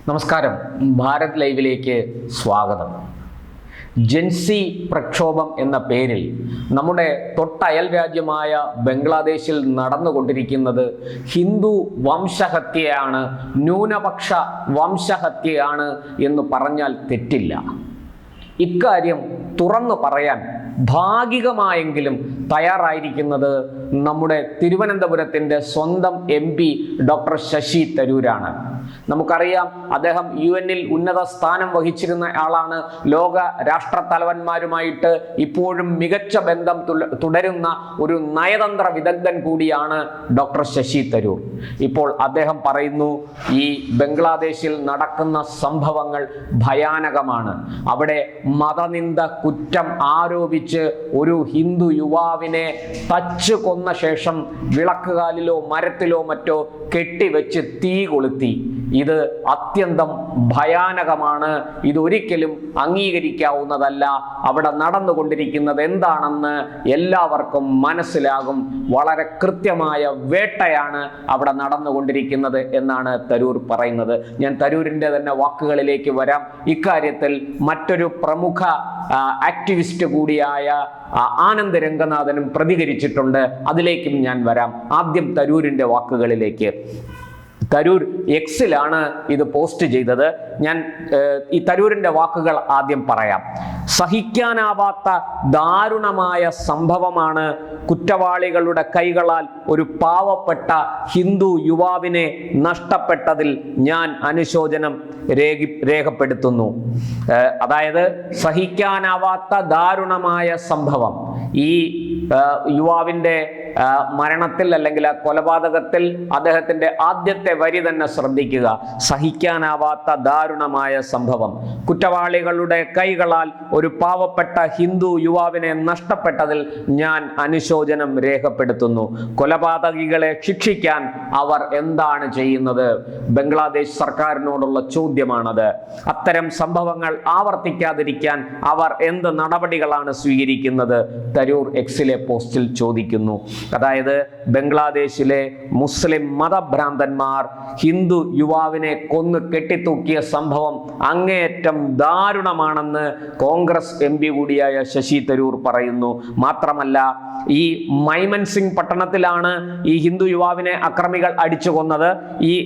നമസ്കാരം. ഭാരത് ലൈവിലേക്ക് സ്വാഗതം. ജൻസി പ്രക്ഷോഭം എന്ന പേരിൽ നമ്മുടെ തൊട്ടയൽ രാജ്യമായ ബംഗ്ലാദേശിൽ നടന്നുകൊണ്ടിരിക്കുന്നത് ഹിന്ദു വംശഹത്യയാണ്, ന്യൂനപക്ഷ വംശഹത്യയാണ് എന്ന് പറഞ്ഞാൽ തെറ്റില്ല. ഇക്കാര്യം തുറന്നു പറയാൻ ഭാഗികമായെങ്കിലും തയ്യാറായിരിക്കുന്നത് നമ്മുടെ തിരുവനന്തപുരത്തിൻ്റെ സ്വന്തം MP ഡോക്ടർ ശശി തരൂരാണ്. നമുക്കറിയാം, അദ്ദേഹം UN-ൽ ഉന്നത സ്ഥാനം വഹിച്ചിരുന്ന ആളാണ്. ലോക രാഷ്ട്രത്തലവന്മാരുമായിട്ട് ഇപ്പോഴും മികച്ച ബന്ധം തുടരുന്ന ഒരു നയതന്ത്ര വിദഗ്ധൻ കൂടിയാണ് ഡോക്ടർ ശശി തരൂർ. ഇപ്പോൾ അദ്ദേഹം പറയുന്നു, ഈ ബംഗ്ലാദേശിൽ നടക്കുന്ന സംഭവങ്ങൾ ഭയാനകമാണ്. അവിടെ മതനിന്ദ കുറ്റം ആരോപിച്ച് ഒരു ഹിന്ദു യുവാവിനെ തച്ച് കൊന്ന ശേഷം വിളക്കുകാലിലോ മരത്തിലോ മറ്റോ കെട്ടിവെച്ച് തീ കൊളുത്തി. ഇത് അത്യന്തം ഭയാനകമാണ്. ഇതൊരിക്കലും അംഗീകരിക്കാവുന്നതല്ല. അവിടെ നടന്നുകൊണ്ടിരിക്കുന്നത് എന്താണെന്ന് എല്ലാവർക്കും മനസ്സിലാകും. വളരെ കൃത്യമായ വേട്ടയാണ് അവിടെ നടന്നുകൊണ്ടിരിക്കുന്നത് എന്നാണ് തരൂർ പറയുന്നത്. ഞാൻ തരൂരിൻ്റെ തന്നെ വാക്കുകളിലേക്ക് വരാം. ഇക്കാര്യത്തിൽ മറ്റൊരു പ്രമുഖ ആക്ടിവിസ്റ്റ് കൂടിയായ ആനന്ദ് രംഗനാഥനും പ്രതികരിച്ചിട്ടുണ്ട്. അതിലേക്കും ഞാൻ വരാം. ആദ്യം തരൂരിൻ്റെ വാക്കുകളിലേക്ക്. തരൂർ X-ലാണ് ഇത് പോസ്റ്റ് ചെയ്തത്. ഞാൻ ഈ തരൂരിൻ്റെ വാക്കുകൾ ആദ്യം പറയാം. സഹിക്കാനാവാത്ത ദാരുണമായ സംഭവമാണ് കുറ്റവാളികളുടെ കൈകളാൽ ഒരു പാവപ്പെട്ട ഹിന്ദു യുവാവിനെ നഷ്ടപ്പെട്ടതിൽ ഞാൻ അനുശോചനം രേഖപ്പെടുത്തുന്നു. അതായത് സഹിക്കാനാവാത്ത ദാരുണമായ സംഭവം, ഈ യുവാവിൻ്റെ മരണത്തിൽ അല്ലെങ്കിൽ ആ കൊലപാതകത്തിൽ അദ്ദേഹത്തിൻ്റെ ആദ്യത്തെ വരി തന്നെ ശ്രദ്ധിക്കുക. സഹിക്കാനാവാത്ത ദാരുണമായ സംഭവം, കുറ്റവാളികളുടെ കൈകളാൽ ഒരു പാവപ്പെട്ട ഹിന്ദു യുവാവിനെ നഷ്ടപ്പെട്ടതിൽ ഞാൻ അനുശോചനം രേഖപ്പെടുത്തുന്നു. കൊലപാതകികളെ ശിക്ഷിക്കാൻ അവർ എന്താണ് ചെയ്യുന്നത്? ബംഗ്ലാദേശ് സർക്കാരിനോടുള്ള ചോദ്യമാണത്. അത്തരം സംഭവങ്ങൾ ആവർത്തിക്കാതിരിക്കാൻ അവർ എന്ത് നടപടികളാണ് സ്വീകരിക്കുന്നത്? തരൂർ X-ലെ പോസ്റ്റിൽ ചോദിക്കുന്നു. അതായത് ബംഗ്ലാദേശിലെ മുസ്ലിം മതഭ്രാന്തന്മാർ ഹിന്ദു യുവാവിനെ കൊന്നു കെട്ടിത്തൂക്കിയ സംഭവം അങ്ങേയറ്റം ദാരുണമാണെന്ന് കോൺഗ്രസ് MP കൂടിയായ ശശി തരൂർ പറയുന്നു. മാത്രമല്ല, ഈ മൈമൻസിംഗ് പട്ടണത്തിലാണ് ഈ ഹിന്ദു യുവാവിനെ അക്രമികൾ അടിച്ചു കൊന്നത്.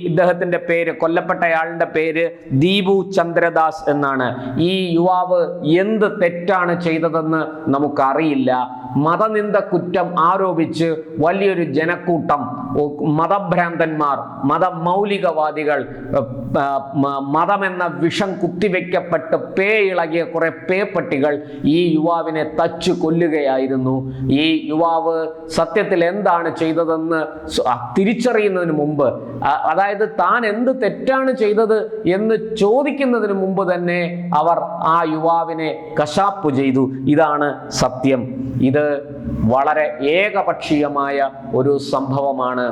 ഇദ്ദേഹത്തിന്റെ പേര്, കൊല്ലപ്പെട്ടയാളുടെ പേര് ദീപു ചന്ദ്രദാസ് എന്നാണ്. ഈ യുവാവ് എന്ത് തെറ്റാണ് ചെയ്തതെന്ന് നമുക്കറിയില്ല. മതനിന്ദ കുറ്റം ആരോപിച്ച് വലിയൊരു ജനക്കൂട്ടം, മതഭ്രാന്തന്മാർ, മതമൗലികവാദികൾ, മതമെന്ന വിഷം കുത്തിവെക്കപ്പെട്ട് ഇളകിയ കുറെ പേപ്പട്ടികൾ ഈ യുവാവിനെ തച്ചു കൊല്ലുകയായിരുന്നു. ഈ യുവാവ് സത്യത്തിൽ എന്താണ് ചെയ്തതെന്ന് തിരിച്ചറിയുന്നതിന് മുമ്പ്, അതായത് താൻ എന്ത് തെറ്റാണ് ചെയ്തത് എന്ന് ചോദിക്കുന്നതിന് മുമ്പ് തന്നെ അവർ ആ യുവാവിനെ കശാപ്പ് ചെയ്തു. ഇതാണ് സത്യം. ഇത് വളരെ ഏകപക്ഷീയമായ ഒരു സംഭവമാണ്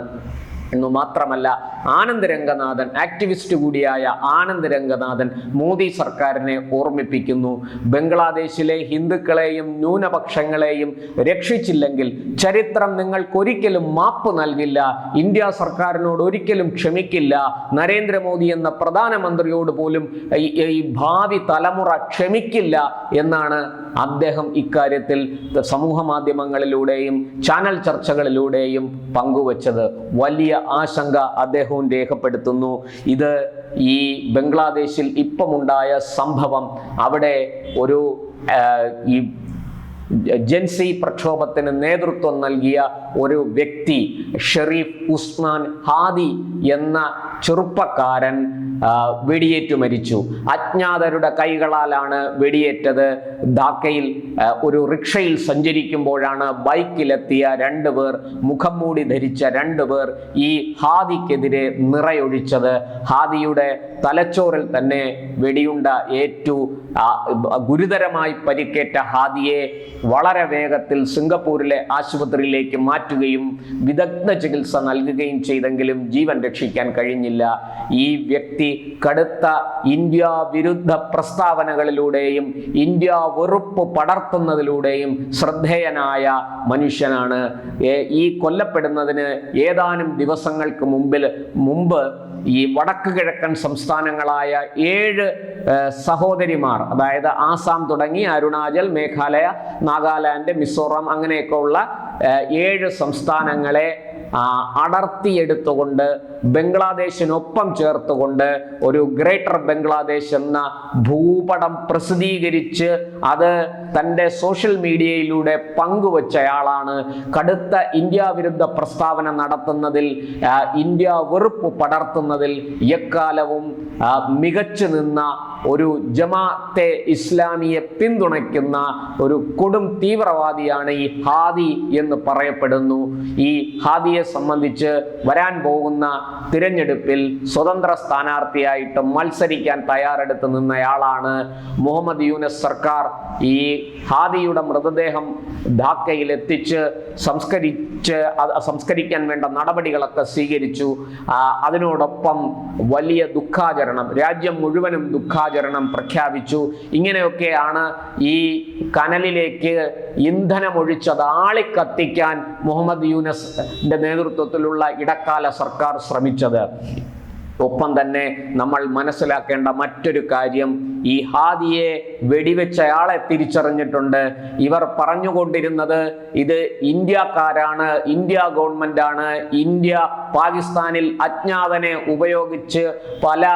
എന്നു മാത്രമല്ല, ആനന്ദ് രംഗനാഥൻ, ആക്ടിവിസ്റ്റ് കൂടിയായ ആനന്ദ് രംഗനാഥൻ മോദി സർക്കാരിനെ ഓർമ്മിപ്പിക്കുന്നു. ബംഗ്ലാദേശിലെ ഹിന്ദുക്കളെയും ന്യൂനപക്ഷങ്ങളെയും രക്ഷിച്ചില്ലെങ്കിൽ ചരിത്രം നിങ്ങൾക്കൊരിക്കലും മാപ്പ് നൽകില്ല. ഇന്ത്യ സർക്കാരിനോട് ഒരിക്കലും ക്ഷമിക്കില്ല. നരേന്ദ്രമോദി എന്ന പ്രധാനമന്ത്രിയോട് പോലും ഈ ഭാവി തലമുറ ക്ഷമിക്കില്ല എന്നാണ് അദ്ദേഹം ഇക്കാര്യത്തിൽ സമൂഹ മാധ്യമങ്ങളിലൂടെയും ചാനൽ ചർച്ചകളിലൂടെയും പങ്കുവച്ചത്. വലിയ ആശങ്ക അദ്ദേഹവും രേഖപ്പെടുത്തുന്നു. ഇത് ഈ ബംഗ്ലാദേശിൽ ഇപ്പമുണ്ടായ സംഭവം, അവിടെ ഒരു ഈ ജൻസി പ്രക്ഷോഭത്തിന് നേതൃത്വം നൽകിയ ഒരു വ്യക്തി, ഷെരീഫ് ഉസ്മാൻ ഹാദി എന്ന ചെറുപ്പക്കാരൻ വെടിയേറ്റു മരിച്ചു. അജ്ഞാതരുടെ കൈകളാലാണ് വെടിയേറ്റത്. ധാക്കയിൽ ഒരു റിക്ഷയിൽ സഞ്ചരിക്കുമ്പോഴാണ് ബൈക്കിലെത്തിയ 2 പേർ, മുഖം മൂടി ധരിച്ച 2 പേർ ഈ ഹാദിക്കെതിരെ നിറയൊഴിച്ചത്. ഹാദിയുടെ തലച്ചോറിൽ തന്നെ വെടിയുണ്ട ഏറ്റു. ഗുരുതരമായി പരിക്കേറ്റ ഹാദിയെ വളരെ വേഗത്തിൽ സിംഗപ്പൂരിലെ ആശുപത്രിയിലേക്ക് മാറ്റുകയും വിദഗ്ധ ചികിത്സ നൽകുകയും ചെയ്തെങ്കിലും ജീവൻ രക്ഷിക്കാൻ കഴിഞ്ഞില്ല. ഈ വ്യക്തി കടുത്ത ഇന്ത്യ വിരുദ്ധ പ്രസ്താവനകളിലൂടെയും ഇന്ത്യ വെറുപ്പ് പടർത്തുന്നതിലൂടെയും ശ്രദ്ധേയനായ മനുഷ്യനാണ്. ഈ കൊല്ലപ്പെടുന്നതിന് ഏതാനും ദിവസങ്ങൾക്ക് മുമ്പ് ഈ വടക്ക് കിഴക്കൻ സംസ്ഥാനങ്ങളായ 7 സഹോദരിമാർ, അതായത് ആസാം തുടങ്ങി അരുണാചൽ, മേഘാലയ, നാഗാലാൻഡ്, മിസോറാം അങ്ങനെയൊക്കെ ഉള്ള 7 സംസ്ഥാനങ്ങളെ അടർത്തിയെടുത്തുകൊണ്ട് ബംഗ്ലാദേശിനൊപ്പം ചേർത്തുകൊണ്ട് ഒരു ഗ്രേറ്റർ ബംഗ്ലാദേശ് എന്ന ഭൂപടം പ്രസിദ്ധീകരിച്ച് അത് തൻ്റെ സോഷ്യൽ മീഡിയയിലൂടെ പങ്കുവച്ചയാളാണ്. കടുത്ത ഇന്ത്യ വിരുദ്ധ പ്രസ്താവന നടത്തുന്നതിൽ, ഇന്ത്യ വെറുപ്പ് പടർത്തുന്നതിൽ എക്കാലവും മികച്ചു നിന്ന ഒരു ജമാഅത്തെ ഇസ്ലാമിയെ പിന്തുണയ്ക്കുന്ന ഒരു കൊടും തീവ്രവാദിയാണ് ഈ ഹാദി എന്ന് പറയപ്പെടുന്നു. ഈ ഹാദിയെ സംബന്ധിച്ച് വരാൻ പോകുന്ന തിരഞ്ഞെടുപ്പിൽ സ്വതന്ത്ര സ്ഥാനാർത്ഥിയായിട്ട് മത്സരിക്കാൻ തയ്യാറെടുത്ത് നിന്നയാളാണ്. മുഹമ്മദ് യൂനസ് സർക്കാർ ഈ ഹാദിയുടെ മൃതദേഹം ധാക്കയിൽ എത്തിച്ച് സംസ്കരിക്കാൻ വേണ്ട നടപടികളൊക്കെ സ്വീകരിച്ചു. അതിനോടൊപ്പം വലിയ ദുഃഖാചരണം, രാജ്യം മുഴുവനും ദുഃഖാചരണം പ്രഖ്യാപിച്ചു. ഇങ്ങനെയൊക്കെയാണ് ഈ കനലിലേക്ക് ഇന്ധനമൊഴിച്ചത് ആളിക്കത്തിക്കാൻ മുഹമ്മദ് യൂനസിന്റെ നേതൃത്വത്തിലുള്ള ഇടക്കാല സർക്കാർ ശ്രമിച്ചത്. ഒപ്പം തന്നെ നമ്മൾ മനസ്സിലാക്കേണ്ട മറ്റൊരു കാര്യം, ഈ ഹാദിയെ വെടിവെച്ചയാളെ തിരിച്ചറിഞ്ഞിട്ടുണ്ട്. ഇവർ പറഞ്ഞുകൊണ്ടിരുന്നത് ഇത് ഇന്ത്യക്കാരാണ്, ഇന്ത്യ ഗവൺമെന്റാണ്, ഇന്ത്യ പാകിസ്ഥാനിൽ അജ്ഞാതനെ ഉപയോഗിച്ച് പല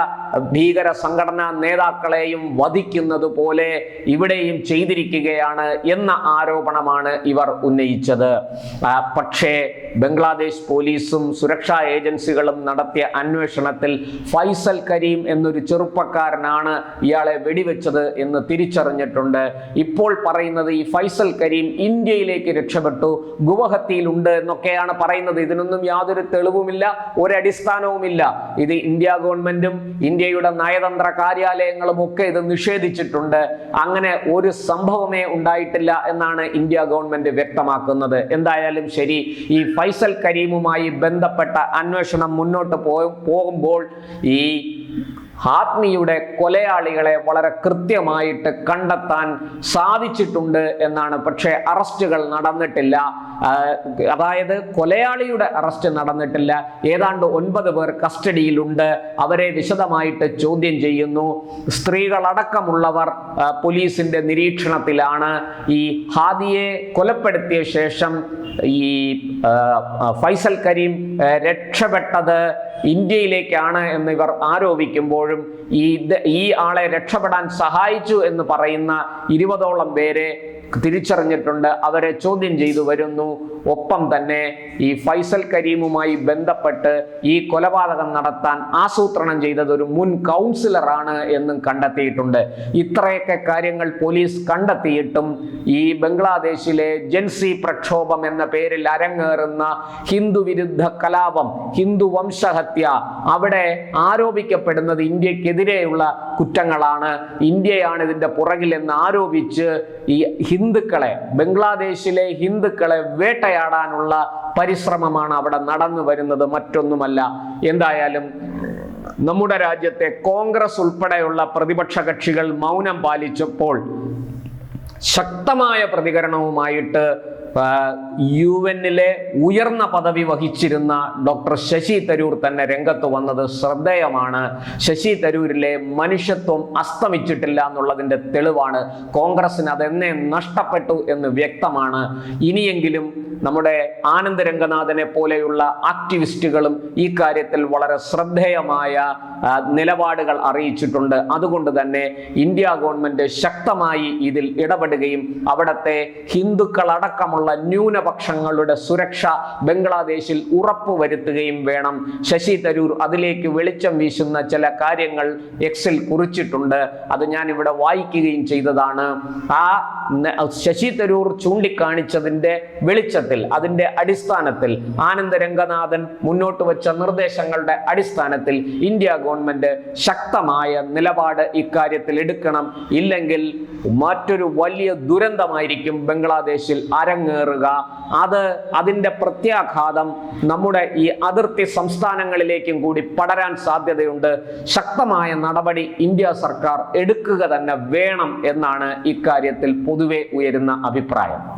ഭീകര സംഘടനാ നേതാക്കളെയും വധിക്കുന്നത് പോലെ ഇവിടെയും ചെയ്തിരിക്കുകയാണ് എന്ന ആരോപണമാണ് ഇവർ ഉന്നയിച്ചത്. പക്ഷേ ബംഗ്ലാദേശ് പോലീസും സുരക്ഷാ ഏജൻസികളും നടത്തിയ അന്വേഷണത്തിൽ ഫൈസൽ കരീം എന്നൊരു ചെറുപ്പക്കാരനാണ് ഇയാളെ വെടിവെച്ചത് എന്ന് തിരിച്ചറിഞ്ഞിട്ടുണ്ട്. ഇപ്പോൾ പറയുന്നത് ഈ ഫൈസൽ കരീം ഇന്ത്യയിലേക്ക് രക്ഷപ്പെട്ടു, ഗുവഹത്തിയിലുണ്ട് എന്നൊക്കെയാണ് പറയുന്നത്. ഇതിനൊന്നും യാതൊരു തെളിവുമില്ല, ഒരടിസ്ഥാനവുമില്ല. ഇത് ഇന്ത്യ ഗവൺമെന്റും ഇന്ത്യയുടെ നയതന്ത്ര കാര്യാലയങ്ങളും ഒക്കെ ഇത് നിഷേധിച്ചിട്ടുണ്ട്. അങ്ങനെ ഒരു സംഭവമേ ഉണ്ടായിട്ടില്ല എന്നാണ് ഇന്ത്യ ഗവൺമെന്റ് വ്യക്തമാക്കുന്നത്. എന്തായാലും ശരി, ഈ ഫൈസൽ കരീമുമായി ബന്ധപ്പെട്ട അന്വേഷണം മുന്നോട്ട് പോകുമ്പോൾ ഈ ഹാത്മിയുടെ കൊലയാളികളെ വളരെ കൃത്യമായിട്ട് കണ്ടെത്താൻ സാധിച്ചിട്ടുണ്ട് എന്നാണ്. പക്ഷേ അറസ്റ്റുകൾ നടന്നിട്ടില്ല. അതായത് കൊലയാളിയുടെ അറസ്റ്റ് നടന്നിട്ടില്ല. ഏതാണ്ട് 9 പേർ കസ്റ്റഡിയിലുണ്ട്. അവരെ വിശദമായിട്ട് ചോദ്യം ചെയ്യുന്നു. സ്ത്രീകളടക്കമുള്ളവർ പോലീസിന്റെ നിരീക്ഷണത്തിലാണ്. ഈ ഹാദിയെ കൊലപ്പെടുത്തിയ ശേഷം ഈ ഫൈസൽ കരീം രക്ഷപ്പെട്ടത് ഇന്ത്യയിലേക്കാണ് എന്ന് ഇവർ ആരോപിക്കുമ്പോഴും ഈ ആളെ രക്ഷപ്പെടാൻ സഹായിച്ചു എന്ന് പറയുന്ന 20ഓളം പേരെ തിരിച്ചറിഞ്ഞിട്ടുണ്ട്. അവരെ ചോദ്യം ചെയ്തു വരുന്നു. ഒപ്പം തന്നെ ഈ ഫൈസൽ കരീമുമായി ബന്ധപ്പെട്ട് ഈ കൊലപാതകം നടത്താൻ ആസൂത്രണം ചെയ്തത് ഒരു മുൻ കൗൺസിലറാണ് എന്നും കണ്ടെത്തിയിട്ടുണ്ട്. ഇത്രയൊക്കെ കാര്യങ്ങൾ പോലീസ് കണ്ടെത്തിയിട്ടും ഈ ബംഗ്ലാദേശിലെ ജൻസി പ്രക്ഷോഭം എന്ന പേരിൽ അരങ്ങേറുന്ന ഹിന്ദു വിരുദ്ധ കലാപം, ഹിന്ദു വംശഹത്യ, അവിടെ ആരോപിക്കപ്പെടുന്നത് ഇന്ത്യക്കെതിരെയുള്ള കുറ്റങ്ങളാണ്, ഇന്ത്യയാണ് ഇതിന്റെ പുറകിലെന്ന് ആരോപിച്ച് ഈ ഹിന്ദുക്കളെ, ബംഗ്ലാദേശിലെ ഹിന്ദുക്കളെ വേട്ടയാടാനുള്ള പരിശ്രമമാണ് അവിടെ നടന്നു വരുന്നത്, മറ്റൊന്നുമല്ല. എന്തായാലും നമ്മുടെ രാജ്യത്തെ കോൺഗ്രസ് ഉൾപ്പെടെയുള്ള പ്രതിപക്ഷ കക്ഷികൾ മൗനം പാലിച്ചപ്പോൾ ശക്തമായ പ്രതികരണവുമായിട്ട് UN-ലെ ഉയർന്ന പദവി വഹിച്ചിരുന്ന ഡോക്ടർ ശശി തരൂർ തന്നെ രംഗത്ത് വന്നത് ശ്രദ്ധേയമാണ്. ശശി തരൂരിലെ മനുഷ്യത്വം അസ്തമിച്ചിട്ടില്ല എന്നുള്ളതിൻ്റെ തെളിവാണ്. കോൺഗ്രസിന് അതെന്നെ നഷ്ടപ്പെട്ടു എന്ന് വ്യക്തമാണ്. ഇനിയെങ്കിലും നമ്മുടെ ആനന്ദ് രംഗനാഥനെ പോലെയുള്ള ആക്ടിവിസ്റ്റുകളും ഈ കാര്യത്തിൽ വളരെ ശ്രദ്ധേയമായ നിലപാടുകൾ അറിയിച്ചിട്ടുണ്ട്. അതുകൊണ്ട് തന്നെ ഇന്ത്യ ഗവൺമെന്റ് ശക്തമായി ഇതിൽ ഇടപെടുകയും അവിടത്തെ ഹിന്ദുക്കളടക്കമുള്ള ന്യൂനപക്ഷങ്ങളുടെ സുരക്ഷ ബംഗ്ലാദേശിൽ ഉറപ്പുവരുത്തുകയും വേണം. ശശി തരൂർ അതിലേക്ക് വെളിച്ചം വീശുന്ന ചില കാര്യങ്ങൾ എക്സിൽ കുറിച്ചിട്ടുണ്ട്. അത് ഞാൻ ഇവിടെ വായിക്കുകയും ചെയ്തതാണ്. ആ ശശി തരൂർ ചൂണ്ടിക്കാണിച്ചതിന്റെ വെളിച്ചത്തിൽ, അതിന്റെ അടിസ്ഥാനത്തിൽ, ആനന്ദ് രംഗനാഥൻ മുന്നോട്ട് വെച്ച നിർദ്ദേശങ്ങളുടെ അടിസ്ഥാനത്തിൽ ഇന്ത്യ ഗവൺമെന്റ് ശക്തമായ നിലപാട് ഇക്കാര്യത്തിൽ എടുക്കണം. ഇല്ലെങ്കിൽ മറ്റൊരു വലിയ ദുരന്തമായിരിക്കും ബംഗ്ലാദേശിൽ അരങ്ങേറുക. അതിന്റെ പ്രത്യാഘാതം നമ്മുടെ ഈ അതിർത്തി സംസ്ഥാനങ്ങളിലേക്കും കൂടി പടരാൻ സാധ്യതയുണ്ട്. ശക്തമായ നടപടി ഇന്ത്യ സർക്കാർ എടുക്കുക തന്നെ വേണം എന്നാണ് ഇക്കാര്യത്തിൽ പൊതുവെ ഉയരുന്ന അഭിപ്രായം.